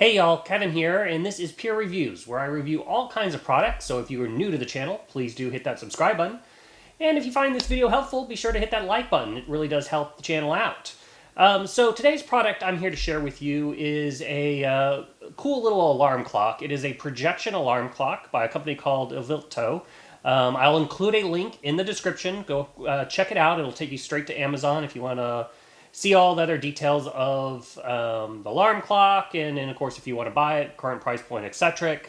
Hey y'all, Kevin here, and this is Peer Reviews, where I review all kinds of products, so if you are new to the channel, please do hit that subscribe button. And if you find this video helpful, be sure to hit that like button. It really does help the channel out. So today's product I'm here to share with you is a cool little alarm clock. It is a projection alarm clock by a company called Evilto. I'll include a link in the description. Go check it out. It'll take you straight to Amazon if you want to see all the other details of the alarm clock, and of course if you want to buy it, current price point, etc.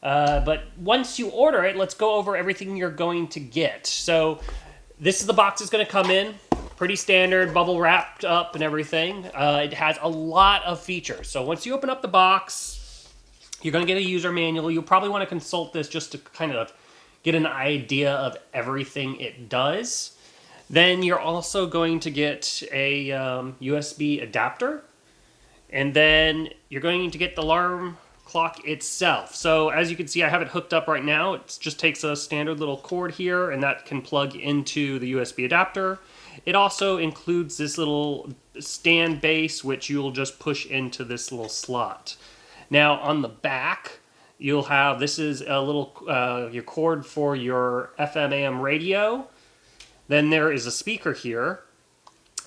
But once you order it, let's go over everything you're going to get. So this is the box it's going to come in. Pretty standard, bubble wrapped up and everything. It has a lot of features. So once you open up the box, you're going to get a user manual. You'll probably want to consult this just to kind of get an idea of everything it does. Then you're also going to get a USB adapter, and then you're going to get the alarm clock itself. So as you can see, I have it hooked up right now. It just takes a standard little cord here, and that can plug into the USB adapter. It also includes this little stand base, which you'll just push into this little slot. Now on the back, you'll have, this is a little your cord for your FM AM radio. Then there is a speaker here.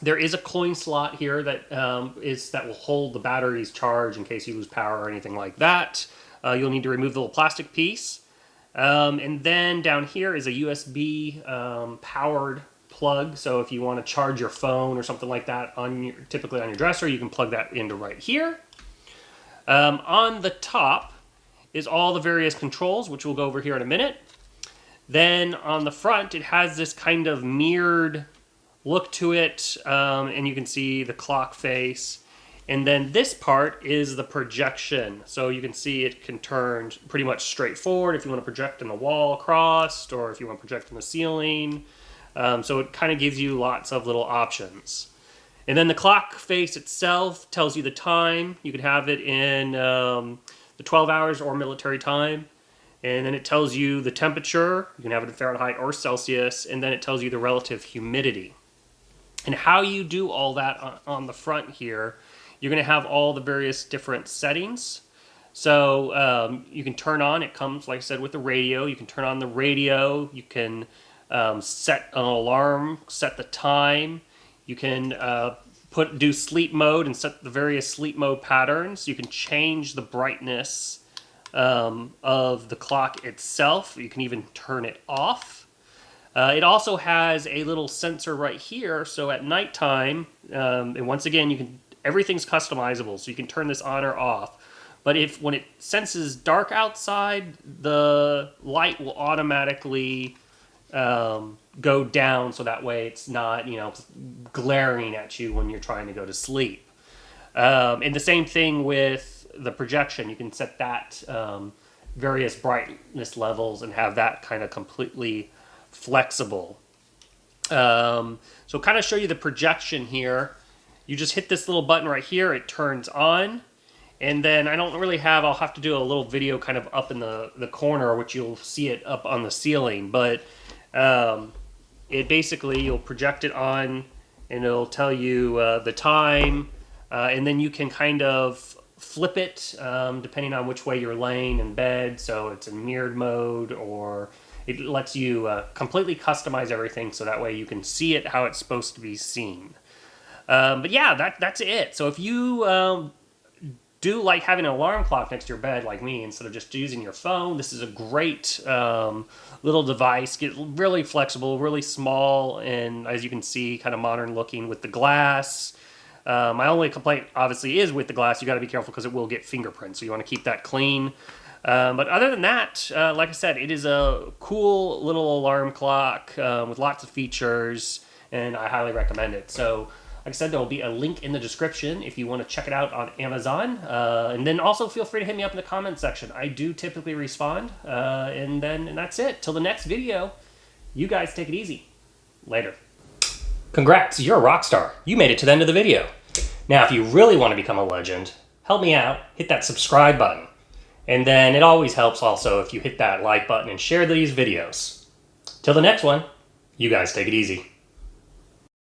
There is a coin slot here that will hold the battery's charge in case you lose power or anything like that. You'll need to remove the little plastic piece. And then down here is a USB powered plug. So if you want to charge your phone or something like that typically on your dresser, you can plug that into right here. On the top is all the various controls, which we'll go over here in a minute. Then on the front, it has this kind of mirrored look to it, and you can see the clock face. And then this part is the projection. So you can see it can turn pretty much straight forward if you want to project in the wall across, or if you want to project in the ceiling. So it kind of gives you lots of little options. And then the clock face itself tells you the time. You can have it in the 12 hours or military time. And then it tells you the temperature. You can have it in Fahrenheit or Celsius. And then it tells you the relative humidity. And how you do all that on the front here, you're going to have all the various different settings. So you can turn on, it comes, like I said, with the radio. You can turn on the radio. You can set an alarm, set the time. You can do sleep mode and set the various sleep mode patterns. You can change the brightness of the clock itself. You can even turn it off. It also has a little sensor right here, so at nighttime, and once again, everything's customizable, so you can turn this on or off. But when it senses dark outside, the light will automatically go down, so that way it's not, glaring at you when you're trying to go to sleep. And the same thing with the projection. You can set that various brightness levels and have that kind of completely flexible. So kind of show you the projection here. You just hit this little button right here, it turns on, and then I'll have to do a little video kind of up in the corner, which you'll see it up on the ceiling, but it basically, you'll project it on and it'll tell you the time, and then you can kind of flip it depending on which way you're laying in bed, so it's in mirrored mode, or it lets you completely customize everything so that way you can see it how it's supposed to be seen. But yeah, that's it. So if you do like having an alarm clock next to your bed like me instead of just using your phone, this is a great little device. Get really flexible, really small, and as you can see, kind of modern looking with the glass. My only complaint, obviously, is with the glass. You got to be careful because it will get fingerprints, so you want to keep that clean. But other than that, like I said, it is a cool little alarm clock with lots of features, and I highly recommend it. So, like I said, there will be a link in the description if you want to check it out on Amazon. And then also feel free to hit me up in the comment section. I do typically respond. And that's it. Till the next video, you guys take it easy. Later. Congrats, you're a rock star. You made it to the end of the video. Now, if you really want to become a legend, help me out, hit that subscribe button. And then it always helps also if you hit that like button and share these videos. Till the next one, you guys take it easy.